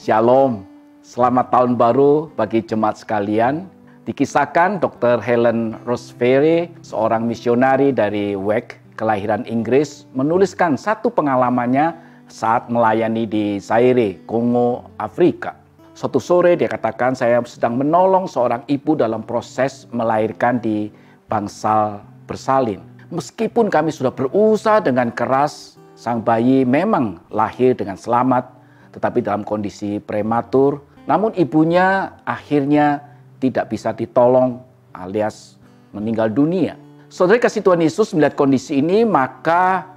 Shalom, selamat tahun baru bagi jemaat sekalian. Dikisahkan Dr. Helen Roseveare, seorang misionari dari WEC, kelahiran Inggris, menuliskan satu pengalamannya saat melayani di Zaire, Kongo, Afrika. Suatu sore dia katakan, saya sedang menolong seorang ibu dalam proses melahirkan di bangsal bersalin. Meskipun kami sudah berusaha dengan keras, sang bayi memang lahir dengan selamat, tetapi dalam kondisi prematur. Namun ibunya akhirnya tidak bisa ditolong alias meninggal dunia. Saudara kasih Tuhan Yesus melihat kondisi ini, maka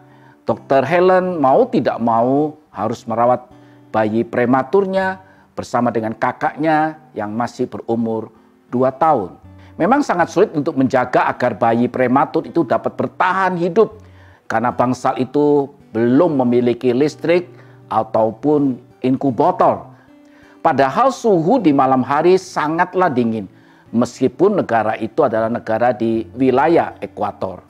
Dr. Helen mau tidak mau harus merawat bayi prematurnya bersama dengan kakaknya yang masih berumur 2 tahun. Memang sangat sulit untuk menjaga agar bayi prematur itu dapat bertahan hidup karena bangsal itu belum memiliki listrik ataupun inkubator. Padahal suhu di malam hari sangatlah dingin, meskipun negara itu adalah negara di wilayah ekuator.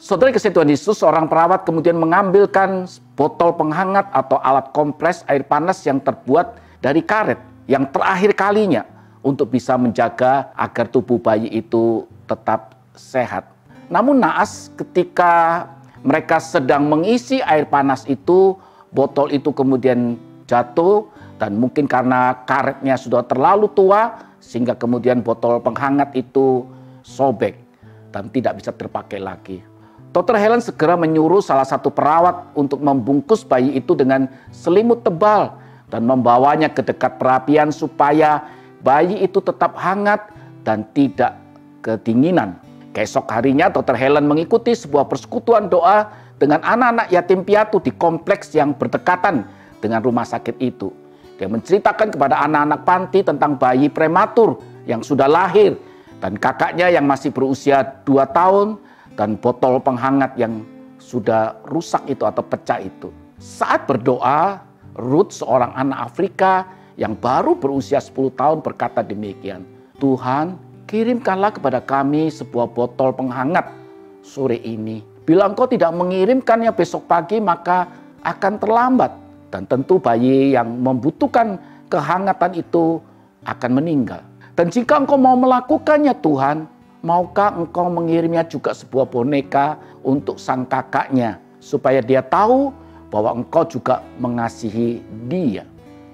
Saudara kasih Tuhan Yesus, seorang perawat kemudian mengambilkan botol penghangat atau alat kompres air panas yang terbuat dari karet yang terakhir kalinya untuk bisa menjaga agar tubuh bayi itu tetap sehat. Namun naas, ketika mereka sedang mengisi air panas itu, botol itu kemudian jatuh dan mungkin karena karetnya sudah terlalu tua sehingga kemudian botol penghangat itu sobek dan tidak bisa terpakai lagi. Dr. Helen segera menyuruh salah satu perawat untuk membungkus bayi itu dengan selimut tebal dan membawanya ke dekat perapian supaya bayi itu tetap hangat dan tidak kedinginan. Keesok harinya Dr. Helen mengikuti sebuah persekutuan doa dengan anak-anak yatim piatu di kompleks yang berdekatan dengan rumah sakit itu. Dia menceritakan kepada anak-anak panti tentang bayi prematur yang sudah lahir dan kakaknya yang masih berusia 2 tahun dan botol penghangat yang sudah rusak itu atau pecah itu. Saat berdoa, Ruth, seorang anak Afrika yang baru berusia 10 tahun berkata demikian, Tuhan, kirimkanlah kepada kami sebuah botol penghangat sore ini. Bila Engkau tidak mengirimkannya besok pagi, maka akan terlambat. Dan tentu bayi yang membutuhkan kehangatan itu akan meninggal. Dan jika Engkau mau melakukannya Tuhan, maukah Engkau mengirimnya juga sebuah boneka untuk sang kakaknya, supaya dia tahu bahwa Engkau juga mengasihi dia.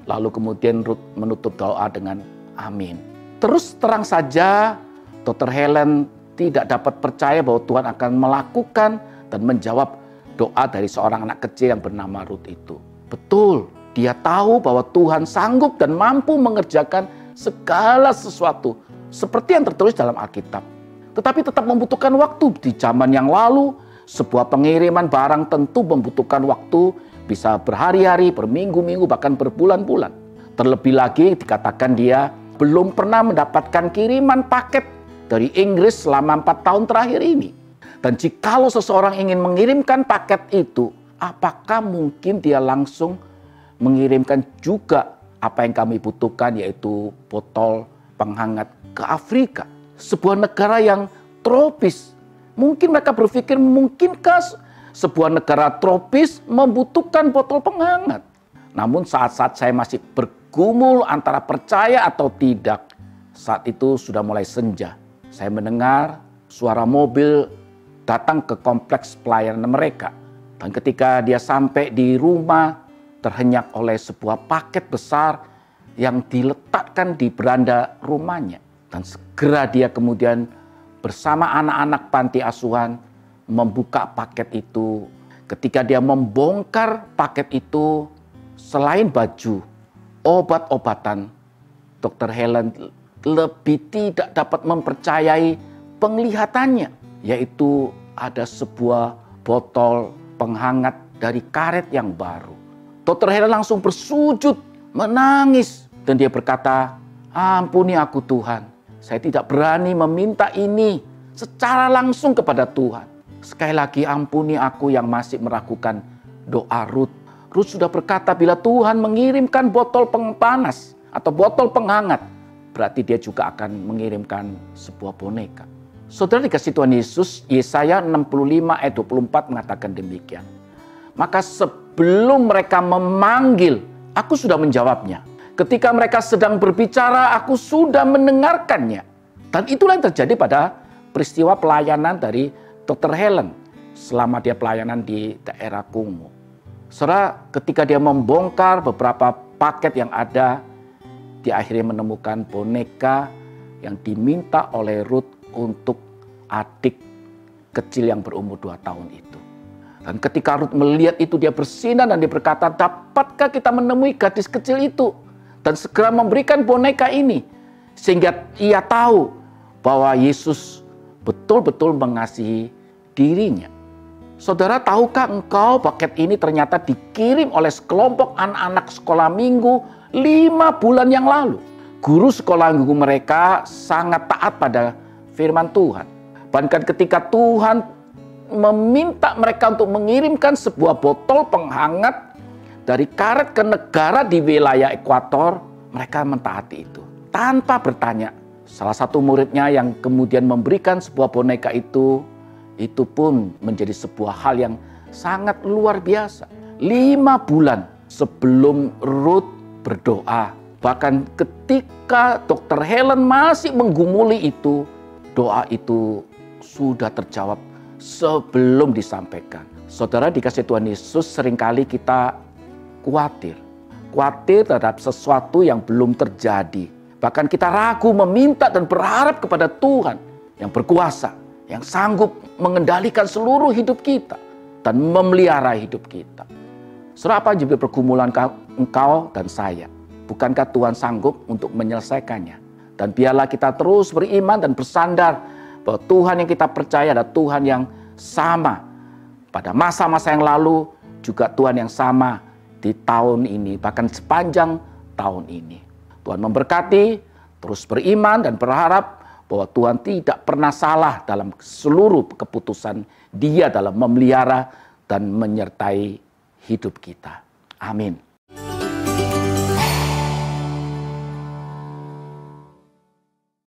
Lalu kemudian Ruth menutup doa dengan amin. Terus terang saja Dr. Helen tidak dapat percaya bahwa Tuhan akan melakukan dan menjawab doa dari seorang anak kecil yang bernama Ruth itu. Betul, dia tahu bahwa Tuhan sanggup dan mampu mengerjakan segala sesuatu seperti yang tertulis dalam Alkitab. Tetapi tetap membutuhkan waktu. Di zaman yang lalu, sebuah pengiriman barang tentu membutuhkan waktu bisa berhari-hari, berminggu-minggu, bahkan berbulan-bulan. Terlebih lagi dikatakan dia belum pernah mendapatkan kiriman paket dari Inggris selama 4 tahun terakhir ini. Dan jikalau seseorang ingin mengirimkan paket itu, apakah mungkin dia langsung mengirimkan juga apa yang kami butuhkan, yaitu botol penghangat ke Afrika? Sebuah negara yang tropis. Mungkin mereka berpikir, mungkinkah sebuah negara tropis membutuhkan botol penghangat? Namun saat-saat saya masih bergumul antara percaya atau tidak, saat itu sudah mulai senja. Saya mendengar suara mobil datang ke kompleks pelayanan mereka. Dan ketika dia sampai di rumah, terhenyak oleh sebuah paket besar yang diletakkan di beranda rumahnya. Dan segera dia kemudian bersama anak-anak panti asuhan membuka paket itu. Ketika dia membongkar paket itu, selain baju, obat-obatan, Dr. Helen lebih tidak dapat mempercayai penglihatannya. Yaitu ada sebuah botol penghangat dari karet yang baru. Dr. Helen langsung bersujud, menangis. Dan dia berkata, ampuni aku Tuhan. Saya tidak berani meminta ini secara langsung kepada Tuhan. Sekali lagi ampuni aku yang masih meragukan doa Ruth. Ruth sudah berkata bila Tuhan mengirimkan botol panas atau botol penghangat, berarti dia juga akan mengirimkan sebuah boneka. Saudara dikasih Tuhan Yesus, Yesaya 65 ayat 24 mengatakan demikian. Maka sebelum mereka memanggil, aku sudah menjawabnya. Ketika mereka sedang berbicara, aku sudah mendengarkannya. Dan itulah yang terjadi pada peristiwa pelayanan dari Dr. Helen selama dia pelayanan di daerah Kumo. Saudara, ketika dia membongkar beberapa paket yang ada, dia akhirnya menemukan boneka yang diminta oleh Ruth untuk adik kecil yang berumur 2 tahun itu. Dan ketika Ruth melihat itu, dia bersinar dan dia berkata, dapatkah kita menemui gadis kecil itu dan segera memberikan boneka ini, sehingga ia tahu bahwa Yesus betul-betul mengasihi dirinya. Saudara, tahukah engkau paket ini ternyata dikirim oleh sekelompok anak-anak sekolah minggu 5 bulan yang lalu. Guru sekolah minggu mereka sangat taat pada firman Tuhan. Bahkan ketika Tuhan meminta mereka untuk mengirimkan sebuah botol penghangat dari karet ke negara di wilayah ekuator, mereka mentaati itu tanpa bertanya. Salah satu muridnya yang kemudian memberikan sebuah boneka itu pun menjadi sebuah hal yang sangat luar biasa. 5 bulan sebelum Ruth berdoa, bahkan ketika Dr. Helen masih menggumuli itu, doa itu sudah terjawab sebelum disampaikan. Saudara, dikasih Tuhan Yesus, seringkali kita khawatir terhadap sesuatu yang belum terjadi. Bahkan kita ragu meminta dan berharap kepada Tuhan yang berkuasa, yang sanggup mengendalikan seluruh hidup kita dan memelihara hidup kita. Saudara, apa juga pergumulan engkau dan saya? Bukankah Tuhan sanggup untuk menyelesaikannya? Dan biarlah kita terus beriman dan bersandar bahwa Tuhan yang kita percaya adalah Tuhan yang sama pada masa-masa yang lalu, juga Tuhan yang sama di tahun ini, bahkan sepanjang tahun ini. Tuhan memberkati, terus beriman dan berharap bahwa Tuhan tidak pernah salah dalam seluruh keputusan Dia dalam memelihara dan menyertai hidup kita. Amin.